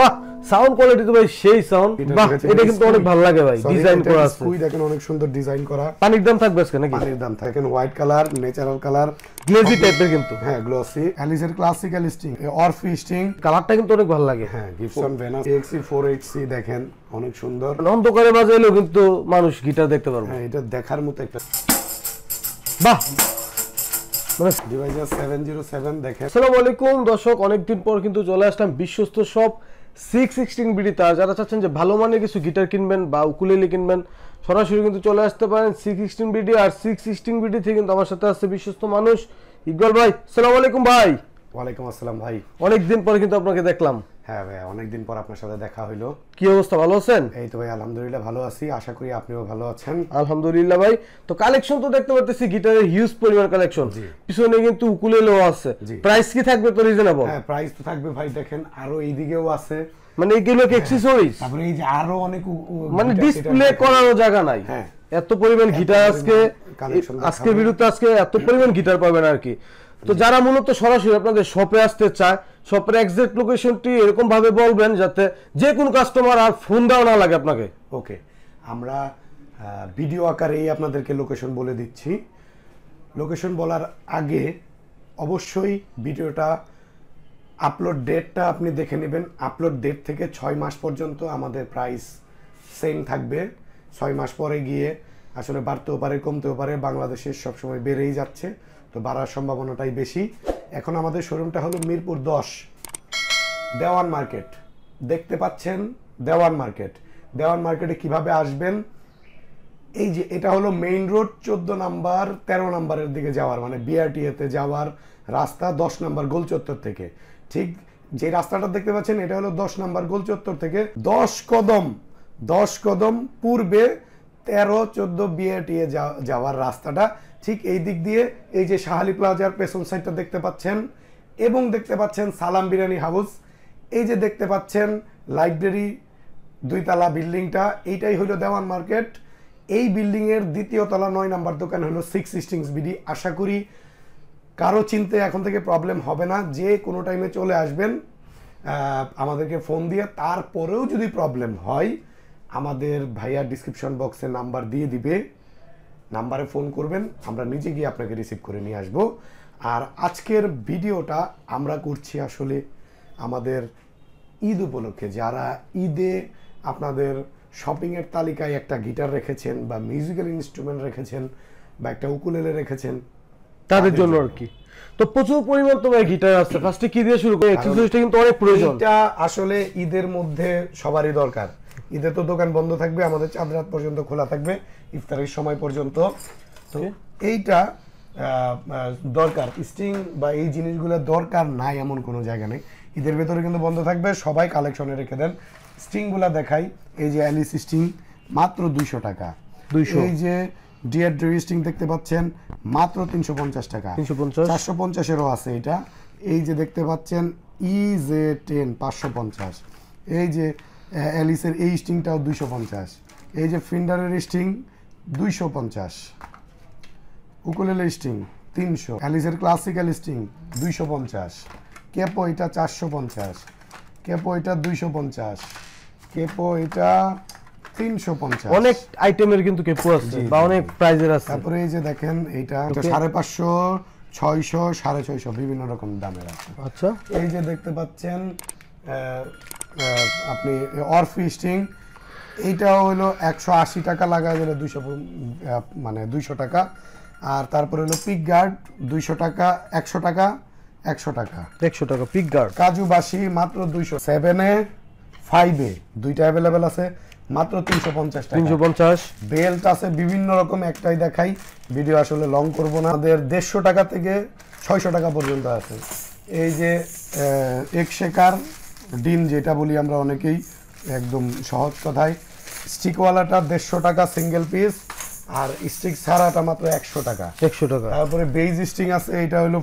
বাহ sound quality তো ভাই সেই সাউন্ড। বাহ এটা কিন্তু অনেক ভালো লাগে ভাই, ডিজাইন করা আছে। স্কুই দেখেন অনেক সুন্দর ডিজাইন করা। পানির দাম থাকবে আজকে নাকি? পানির দাম থাকেন white colour, natural colour, glazy টাইপের কিন্তু। হ্যাঁ গ্লসি। অ্যালিসের ক্লাসিক্যাল স্টিং, অরফি স্টিং, কালারটা কিন্তু অনেক ভালো লাগে। হ্যাঁ গিবসন ভেনাস AXC 4HC দেখেন অনেক সুন্দর। অন্ধকারে বাজাইলেও কিন্তু মানুষ গিটার দেখতে পারবে। হ্যাঁ এটা দেখার মতো একটা। বাহ ডিভাইজার 707 দেখেন। আসসালামু আলাইকুম দর্শক, অনেকদিন পর কিন্তু চলে আসলাম বিশ্বস্ত শপ 616 বিডি। তার যারা চাচ্ছেন যে ভালো মানের কিছু গিটার কিনবেন বা উকুলেলে কিনবেন, সরাসরি কিন্তু চলে আসতে পারেন 616 বিডি। আর 616 বিডি থেকে কিন্তু আমার সাথে আছে বিশ্বস্ত মানুষ ইকবাল ভাই। আসসালামু আলাইকুম ভাই। ওয়ালাইকুম আসসালাম ভাই। অনেকদিন পর কিন্তু আপনাকে দেখলাম। হ্যাঁ ভাই অনেকদিন পর আপনার সাথে দেখা হইলো। কি অবস্থা, ভালো আছেন? এই তো ভাই আলহামদুলিল্লাহ ভালো আছি, আশা করি আপনিও ভালো আছেন। আলহামদুলিল্লাহ ভাই। তো কালেকশন তো দেখতে পাচ্ছি গিটারের হিউজ পরিমাণ কালেকশন, পিছনে কিন্তু উকুলেলেও আছে। প্রাইস কি থাকবে তো রিজনেবল? হ্যাঁ প্রাইস তো থাকবে ভাই, দেখেন আরো এইদিকেও আছে, মানে এইগুলো কি অ্যাকসেসরিজ? তারপরে এই যে আরো অনেক মানে ডিসপ্লে করারও জায়গা নাই। হ্যাঁ এত পরিমাণ গিটার আজকে ভিডিওতে আজকে এত পরিমাণ গিটার পাবেন আর কি। তো যারা মূলত সরাসরি আপনাদের শপে আসতে চায়, শপের এক্সাক্ট লোকেশনটি এরকম ভাবে বলবেন যাতে যে কোনো কাস্টমার আর ফোন দেওয়া না লাগে আপনাকে। ওকে, আমরা ভিডিও আকারেই আপনাদেরকে লোকেশন বলে দিচ্ছি। লোকেশন বলার আগে অবশ্যই ভিডিওটা আপলোড ডেটটা আপনি দেখে নেবেন। আপলোড ডেট থেকে 6 মাস পর্যন্ত আমাদের প্রাইস সেম থাকবে। 6 মাস পরে গিয়ে আসলে বাড়তেও পারে কমতেও পারে, বাংলাদেশের সবসময় বেড়েই যাচ্ছে, তো বাড়ার সম্ভাবনাটাই বেশি। এখন আমাদের শোরুমটা হলো মিরপুর 10 দেওয়ান মার্কেট। দেখতে পাচ্ছেন দেওয়ান মার্কেট। দেওয়ান মার্কেটে কিভাবে আসবেন, এই যে এটা হলো মেইন রোড 14 নাম্বার 13 নাম্বারের দিকে যাওয়ার, মানে বিআরটিএতে যাওয়ার রাস্তা 10 নাম্বার গোল চত্বর থেকে। ঠিক যে রাস্তাটা দেখতে পাচ্ছেন এটা হলো 10 নাম্বার গোল চত্বর থেকে 10 কদম পূর্বে 13-14 বিআরটিএ যাওয়ার রাস্তাটা। ঠিক এই দিক দিয়ে এই যে শাহালি প্লাজার পেছন সাইডটা দেখতে পাচ্ছেন, এবং দেখতে পাচ্ছেন সালাম বিরিয়ানি হাউস। এই যে দেখতে পাচ্ছেন লাইব্রেরি 2 তলা বিল্ডিংটা, এইটাই হলো দেওয়ান মার্কেট। এই বিল্ডিং এর 2য় তলা 9 নাম্বার দোকান হলো 616 বিডি। আশা করি কারো চিনতে এখন থেকে প্রবলেম হবে না, যে কোনো টাইমে চলে আসবেন আমাদেরকে ফোন দিয়ে। তারপরেও যদি প্রবলেম হয় আমাদের ভাইয়া ডিসক্রিপশন বক্সে নাম্বার দিয়ে দিবে, নাম্বারে ফোন করবেন, আমরা নিজে গিয়ে আপনাকে রিসিভ করে নিয়ে আসব। আর আজকের ভিডিওটা আমরা করছি আসলে আমাদের ঈদ উপলক্ষে। যারা ঈদে আপনাদের শপিংয়ের তালিকায় একটা গিটার রেখেছেন বা মিউজিক্যাল ইনস্ট্রুমেন্ট রেখেছেন বা একটা উকুলেলে রেখেছেন, তাদের জন্য আর কি। তো প্রচুর পরিমাণ তোমার গিটার আছে, ফার্স্টে কি দিয়ে শুরু করি? অ্যাকসেসরিজটা কিন্তু অনেক প্রয়োজন। এটা আসলে ঈদের মধ্যে সবারই দরকার। ঈদে তো দোকান বন্ধ থাকবে, আমাদের চাঁদ রাত পর্যন্ত খোলা থাকবে, ইফতারের সময় পর্যন্ত। তো এইটা দরকার, স্ট্রিং বা এই জিনিসগুলো দরকার নাই এমন কোনো জায়গা নেই। ঈদের ভেতরে কিন্তু বন্ধ থাকবে, সবাই কালেকশনে রেখে দেন। স্ট্রিংগুলো দেখাই, এই যে অ্যালিস স্ট্রিং মাত্র 200 টাকা। 200। এই যে ডিয়ার ড্রি স্ট্রিং দেখতে পাচ্ছেন মাত্র 350 টাকা। 450-এরও আছে এটা। এই যে দেখতে পাচ্ছেন EJ10 550। এই যে অ্যালিসের এই স্ট্রিংটাও 250। এই যে ফিন্ডারের স্ট্রিং 250। Ukulele string 300। অ্যালিসের ক্লাসিক্যাল স্ট্রিং 250। কেপো এটা 450। কেপো এটা 250। কেপো এটা 350। অনেক আইটেমের কিন্তু কেপো আছে বা অনেক প্রাইজের আছে। তারপরে এই যে দেখেন এটা 550, 600, 650 বিভিন্ন রকম দামের আছে। আচ্ছা এই যে দেখতে পাচ্ছেন আপনি অরফি স্ট্রিং, এইটা হলো 180 টাকা, লাগায় দিলে 200 মানে 200 টাকা। আর তারপরে হলো পিক গার্ড 200 টাকা, 100 টাকা, 100 টাকা, 100 টাকা পিক গার্ড। কাজু বাসি মাত্র 200। 7-এ 5-এ দুইটা অ্যাভেলেবেল আছে, মাত্র 350 টাকা। 350। বেল্ট আছে বিভিন্ন রকম, একটাই দেখাই, ভিডিও আসলে লং করব না। আমাদের 150 টাকা থেকে 600 টাকা পর্যন্ত আছে। এই যে এক শেকার ডিন যেটা বলি আমরা অনেকেই একদম সহজ কথায়, স্টিকওয়ালাটা 150 টাকা সিঙ্গেল পিস, আর স্টিক ছাড়াটা মাত্র 100 টাকা। 100 টাকা। তারপরে বেজ স্ট্রিং আছে, এটা হলো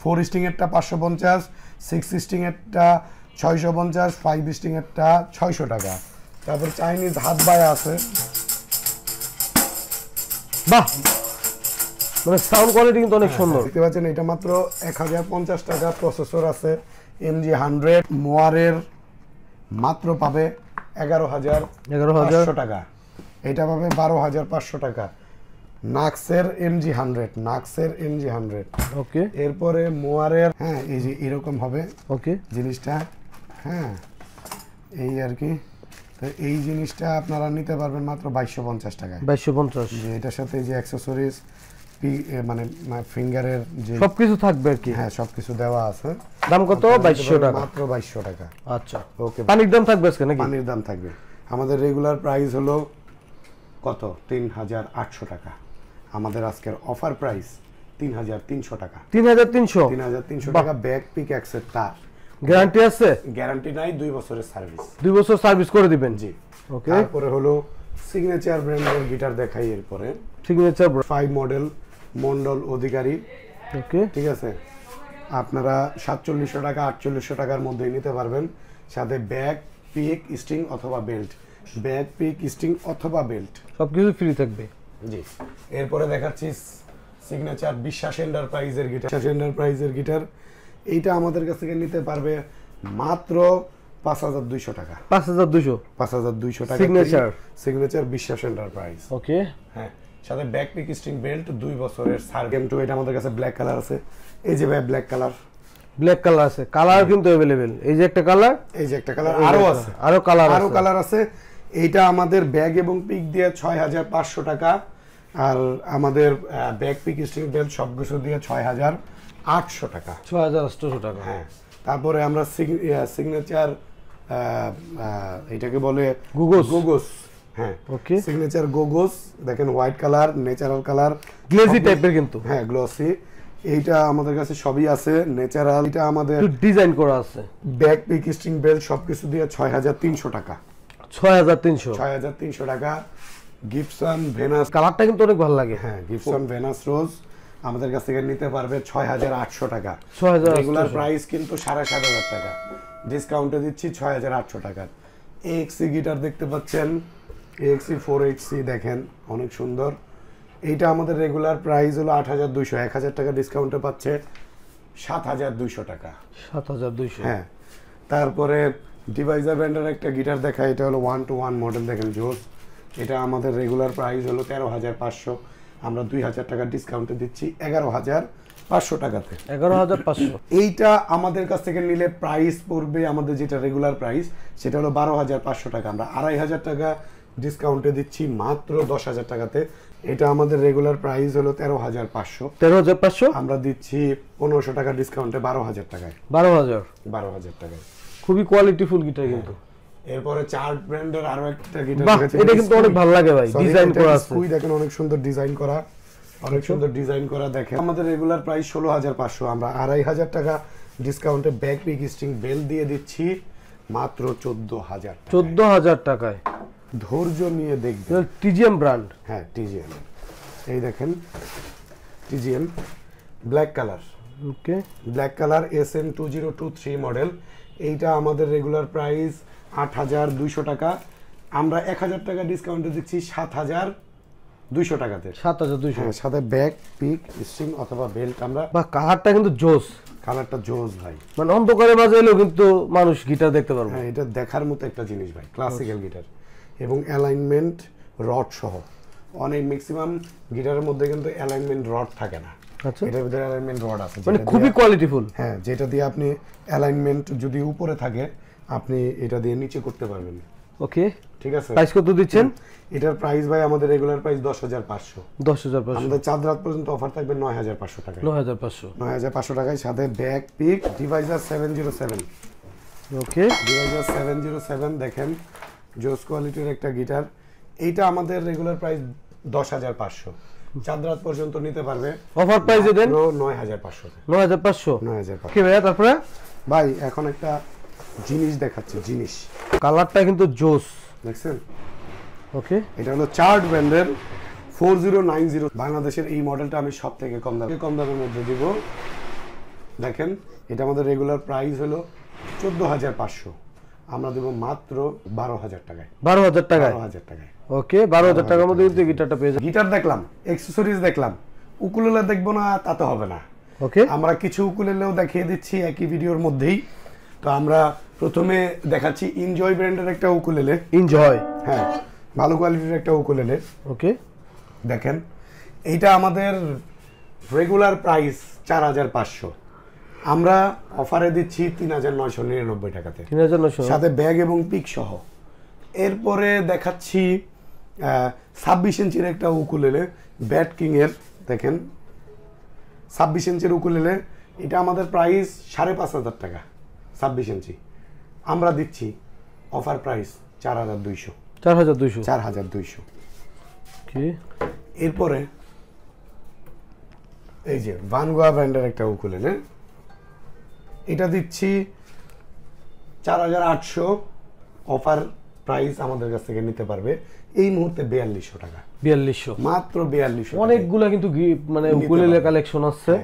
4 স্ট্রিং এরটা 550, 6 স্ট্রিং এরটা 650, 5 স্ট্রিং এরটা 600 টাকা। তারপর চাইনিজ হাত বায়া আছে। বাহ মানে সাউন্ড কোয়ালিটি কিন্তু অনেক সুন্দর। দেখতে পাচ্ছেন এটা মাত্র 1050 টাকা। প্রসেসর আছে MG100 মোয়ারের মাত্র পাবে 11,500 টাকা। এটা পাবে 12,500 টাকা। নাক্সের MG100 ওকে। এরপরে মোয়ারের, হ্যাঁ এই যে এরকম হবে ওকে জিনিসটা, হ্যাঁ এই আর কি। তো এই জিনিসটা আপনারা নিতে পারবেন মাত্র 2250 টাকায়। 2250। যে এটার সাথে যে অ্যাকসেসরিজ মানে ফিঙ্গারের যে সবকিছু থাকবে আর কি। হ্যাঁ সবকিছু দেওয়া আছে। দাম কত? 2200 টাকা। মাত্র 2200 টাকা। আচ্ছা ওকে। পানির দাম থাকবে আজকে নাকি? পানির দাম থাকবে। আমাদের রেগুলার প্রাইস হলো কত? 3800 টাকা। আমাদের আজকের অফার প্রাইস 3300 টাকা। 3300 টাকা। ব্যাক পিক অ্যাক্সের তার গ্যারান্টি আছে? গ্যারান্টি নাই, 2 বছরের সার্ভিস। 2 বছর সার্ভিস করে দিবেন? জি। ওকে। তারপরে হলো সিগনেচার ব্র্যান্ডের গিটার দেখাই। এরপরে সিগনেচার 5 মডেল মন্ডল অধিকারী। ওকে ঠিক আছে, আপনারা 4700 টাকা 4800 টাকার মধ্যে নিতে পারবেন, সাথে ব্যাক পিক স্ট্রিং অথবা বেল্ট। ব্যাক পিক স্ট্রিং অথবা বেল্ট সবকিছু ফ্রি থাকবে। জি। এরপরে দেখাচ্ছি সিগনেচার বিশ্বাস এন্টারপ্রাইজের গিটার। বিশ্বাস এন্টারপ্রাইজের গিটার এইটা আমাদের কাছ থেকে নিতে পারবে মাত্র 5200 টাকা। 5200 টাকা সিগনেচার বিশ্বাস এন্টারপ্রাইজ। ওকে। হ্যাঁ, সাথে ব্যাক পিক স্ট্রিং বেল্ট, 2 বছরের সার্ভিস। টু এটা আমাদের কাছে ব্ল্যাক কালার আছে। এই যে ভাই ব্ল্যাক কালার আছে। কালার কিন্তু अवेलेबल। এই যে একটা কালার, এই যে একটা কালার, আরো আছে, আরো কালার আছে। এইটা আমাদের ব্যাগ এবং পিক দিয়ে 6500 টাকা। আর আমাদের ব্যাক পিক স্ট্রিং বেল্ট সবকিছু দিয়ে 6800 টাকা। 6800 টাকা। হ্যাঁ। তারপরে আমরা সিগনেচার এটাকে বলে গোগোস। হ্যাঁ ওকে। সিগনেচার গোগোস দেখেন, white colour, natural colour, glazy টাইপের কিন্তু। হ্যাঁ গ্লসি। এইটা আমাদের কাছে সবই আছে। ন্যাচারাল এটা আমাদের ডিজাইন করা আছে। ব্যাক পিক স্ট্রিং বেল্ট সবকিছু দিয়ে 6300 টাকা। 6300 টাকা। গিবসন ভেনাস, কালারটা কিন্তু অনেক ভালো লাগে। হ্যাঁ গিবসন ভেনাস রোজ আমাদের কাছ থেকে নিতে পারবে 6800 টাকা। 6800 রেগুলার প্রাইস কিন্তু 7500 টাকা, ডিসকাউন্টে দিচ্ছি 6800 টাকা। এক্সি গিটার দেখতে পাচ্ছেন, এক্সি 4HC দেখেন অনেক সুন্দর। এইটা আমাদের রেগুলার প্রাইস হলো 8200, 1000 টাকা ডিসকাউন্টে পাচ্ছে 7200 টাকা। 7200। হ্যাঁ। তারপরে ডিভাইজার ব্র্যান্ডের একটা গিটার দেখা, এটা হলো 1-to-1 মডেল দেখেন জোস। এটা আমাদের রেগুলার প্রাইস হলো 13500, আমরা 2000 টাকা ডিসকাউন্টে দিচ্ছি 11500 টাকাতে। 11500। এইটা আমাদের কাছ থেকে নিলে প্রাইস পড়বে, আমাদের যেটা রেগুলার প্রাইস সেটা হলো 12500 টাকা, আমরা 2500 টাকা ডিসকাউন্টে দিচ্ছি মাত্র 10000 টাকাতে। এটা আমাদের রেগুলার প্রাইস হলো 13500, আমরা দিচ্ছি 1500 টাকা ডিসকাউন্টে 12000 টাকায়। 12000 টাকায়। খুবই কোয়ালিটিফুল গিটার কিন্তু। এরপরে চার্ট ব্র্যান্ডের আরো একটা গিটার দেখেছি, এটা কিন্তু অনেক ভালো লাগে ভাই, ডিজাইন করা আছে। খুবই দেখেন অনেক সুন্দর ডিজাইন করা, অনেক সুন্দর ডিজাইন করা দেখেন। আমাদের রেগুলার প্রাইস 16500, আমরা 2500 টাকা ডিসকাউন্টে ব্যাক পিক স্ট্রিং বেল দিয়ে দিচ্ছি মাত্র 14000 টাকা। 14000 টাকায়। ধৈর্য নিয়ে দেখবেন। TGM brand. হ্যাঁ টিজিএম, এই দেখেন TGM black colour. Okay. Black colour SM2023 model. এইটা আমাদের রেগুলার প্রাইস 8200 টাকা, আমরা 1000 টাকা ডিসকাউন্টে দিচ্ছি 7200 টাকাতে। 7200। হ্যাঁ, সাথে ব্যাক পিক স্ট্রিং অথবা বেল্ট আমরা। বা কালারটা কিন্তু জোস, কালারটা জোস ভাই, মানে অন্ধকারে মাঝে এলেও কিন্তু মানুষ গিটার দেখতে পারবে। হ্যাঁ এটা দেখার মতো একটা জিনিস ভাই, ক্লাসিক্যাল গিটার এবং অ্যালাইনমেন্ট রড সহ। অনেক ম্যাক্সিমাম গিটারের মধ্যে কিন্তু অ্যালাইনমেন্ট রড থাকে না। আচ্ছা, এটার ভিতরে অ্যালাইনমেন্ট রড আছে, মানে খুবই কোয়ালিটিফুল। হ্যাঁ, যেটা দিয়ে আপনি অ্যালাইনমেন্ট যদি উপরে থাকে আপনি এটা দিয়ে নিচে করতে পারবেন। ওকে, ঠিক আছে। প্রাইস কত দিচ্ছেন? এটার প্রাইস ভাই আমাদের রেগুলার প্রাইস 10500। 10500। আমাদের চাঁদ রাত পর্যন্ত অফার থাকবে 9500 টাকা। 9500 টাকায়, সাথে ব্যাক পিক ডিভাইজার 707। ওকে, ডিভাইজার 707 দেখেন জোস কোয়ালিটির একটা গিটার। এইটা আমাদের রেগুলার প্রাইস 10500, চাঁদ রাত পর্যন্ত নিতে পারবে। অফার প্রাইসে দেন 9500। 9500। কি ভাই তারপরে? ভাই এখন একটা জিনিস দেখাচ্ছি, জিনিস কালারটা কিন্তু জোস দেখছেন। ওকে, এটা হলো চার্ট ব্র্যান্ডের 4090। বাংলাদেশের এই মডেলটা আমি সব থেকে কম দামের মধ্যে দিব। দেখেন, এটা আমাদের রেগুলার প্রাইস হলো 14500, আমরা দেব মাত্র 12000 টাকায়। 12000 টাকায়। 12000 টাকায়। ওকে, 12000 টাকার মধ্যে কিন্তু গিটারটা পেয়ে যাবেন। গিটার দেখলাম, অ্যাকসেসরিজ দেখলাম, উকুলেলে দেখবো না তা তো হবে না। ওকে, আমরা কিছু উকুলেলেও দেখিয়ে দিচ্ছি একই ভিডিওর মধ্যেই। তো আমরা প্রথমে দেখাচ্ছি এনজয় ব্র্যান্ডের একটা উকুলেলে। এনজয়, হ্যাঁ, ভালো কোয়ালিটির একটা উকুলেলে। ওকে, দেখেন এইটা আমাদের রেগুলার প্রাইস 4500, আমরা অফারে দিচ্ছি 3999 টাকাতে, 3900 সাথে ব্যাগ এবং পিক সহ। এরপরে দেখাচ্ছি 26 ইঞ্চির একটা উকুলেলে, ব্যাট কিং এর। দেখেন 26 ইঞ্চির উকুলেলে, এটা আমাদের প্রাইস 5500 টাকা 26 ইঞ্চি, আমরা দিচ্ছি অফার প্রাইস 4200। 4200। কি এরপরে এই যে ভানগোয়া ব্র্যান্ডের একটা উকুলেলে, এটা দিচ্ছি 4800, অফার প্রাইস আমাদের কাছ থেকে নিতে পারবে এই মুহূর্তে 4200 টাকা। 4200, মাত্র 4200। অনেকগুলা কিন্তু মানে উকুলেলে কালেকশন আছে,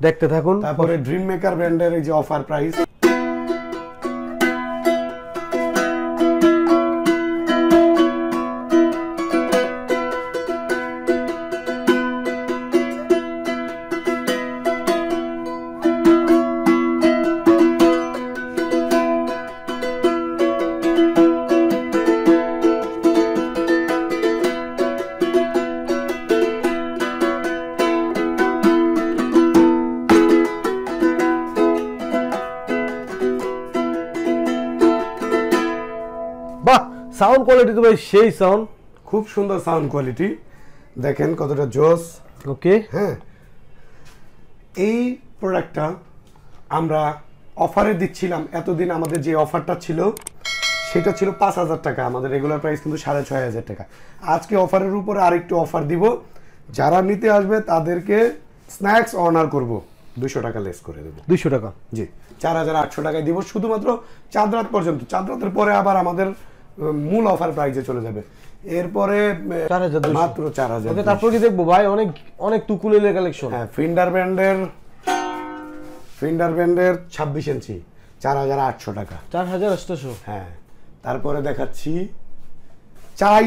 দেখতে থাকুন। তারপরে ড্রিম মেকার ব্র্যান্ডের এই যে অফার প্রাইস, বাহ, সাউন্ড কোয়ালিটি তো ভাই সেই সাউন্ড, খুব সুন্দর সাউন্ড কোয়ালিটি, দেখেন কতটা জোস। ওকে, হ্যাঁ, এই প্রোডাক্টটা আমরা অফারে দিচ্ছিলাম এতদিন। আমাদের যে অফারটা ছিল সেটা ছিল 5000 টাকা, আমাদের রেগুলার প্রাইস কিন্তু 6500 টাকা। আজকে অফারের উপরে আরেকটু অফার দিব, যারা নিতে আসবে তাদেরকে স্ন্যাক্স অনার করব, 200 টাকা লেস করে দেবো। 200 টাকা, জি, 4800 টাকায় দিব, শুধুমাত্র চাঁদ রাত পর্যন্ত। চাঁদ রাতের পরে আবার আমাদের মূল অফার প্রাইসে চলে যাবে। এরপরে 4200, মাত্র 4000। ওকে, তারপর কি দেখবো ভাই? অনেক অনেক উকুলেলে কালেকশন। হ্যাঁ, ফিন্ডার ব্র্যান্ডের 26 ইঞ্চি 4800 টাকা। 4800। হ্যাঁ, তারপরে দেখাচ্ছি চাই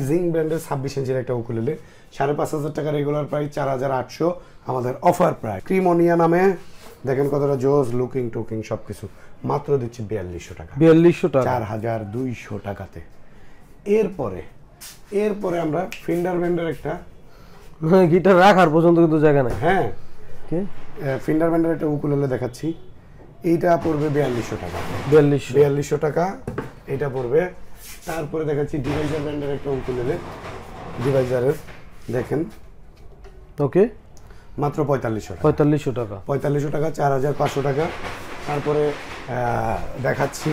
জিং ব্র্যান্ডের 26 ইঞ্চির একটা উকুলেলে, 5500 টাকা রেগুলার প্রাইস, 4800 আমাদের অফার প্রাইস। ক্রিমোনিয়া নামে, দেখেন কতটা জোস, লুকিং টুকিং সবকিছু, মাত্র দিচ্ছি 4200 টাকা। 4200 টাকা, 4200 টাকাতে। এরপরে আমরা ফিন্ডার ব্র্যান্ডের একটা গিটার রাখার পর্যন্ত কিন্তু জায়গা নাই। হ্যাঁ, ফিন্ডার ব্র্যান্ডের একটা উকুলেলে দেখাচ্ছি, এইটা পড়বে 4200 টাকা। 4200 টাকা এটা পড়বে। তারপরে দেখাচ্ছি ডিভাইজার ব্র্যান্ডের একটা উকুলেলে, ডিভাইজারের, দেখেন ওকে, মাত্র 4500 টাকা। 4500 টাকা, 4500 টাকা, 4500 টাকা। তারপরে দেখাচ্ছি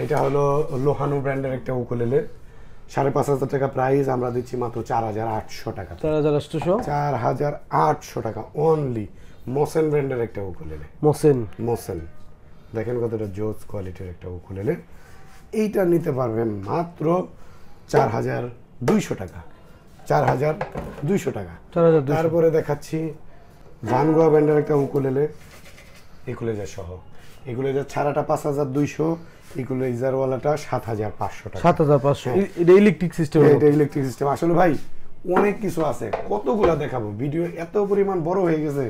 এইটা হলো লোহানু ব্র্যান্ডের একটা উকুলেলে, 5500 টাকা প্রাইস, আমরা দিচ্ছি মাত্র 4800 টাকা। 4800 টাকা অনলি। মোসেন ব্র্যান্ডের একটা উকুলেলে, মোসেন, দেখেন কতটা জোস কোয়ালিটির একটা উকুলেলে, এইটা নিতে পারবেন মাত্র 4200 টাকা। 4200 টাকা। তারপরে দেখাচ্ছি ভানগোয়া ব্র্যান্ডের একটা উকুলেলে, ইকুলেজার সহ। ইকুলেজার ছাড়াটা 5200, ইকুলেজার ওয়ালাটা 7500 টাকা। 7500, এটা ইলেকট্রিক সিস্টেম। এটা ইলেকট্রিক সিস্টেম। আসলে ভাই অনেক কিছু আছে, কতগুলা দেখাবো, ভিডিও এত পরিমাণ বড় হয়ে গেছে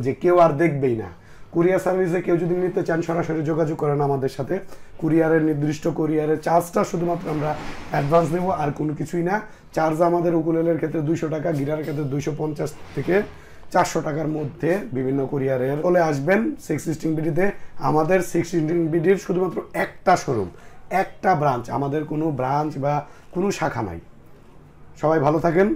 যে কেউ আর দেখবেই না। কুরিয়ার সার্ভিসে কেউ যদি নিতে চান সরাসরি যোগাযোগ করেন আমাদের সাথে। কুরিয়ারের নির্দিষ্ট কুরিয়ারের চার্জটা শুধুমাত্র আমরা অ্যাডভান্স দেবো, আর কোনো কিছুই না। চার্জ আমাদের উকুলেলের ক্ষেত্রে 200 টাকা, গিটারের ক্ষেত্রে 250 থেকে 400 টাকার মধ্যে বিভিন্ন কুরিয়ারের চলে আসবেন 616 বিডিতে। আমাদের 616 বিডির শুধুমাত্র একটা শোরুম, একটা ব্রাঞ্চ, আমাদের কোনো ব্রাঞ্চ বা কোনো শাখা নাই। সবাই ভালো থাকেন।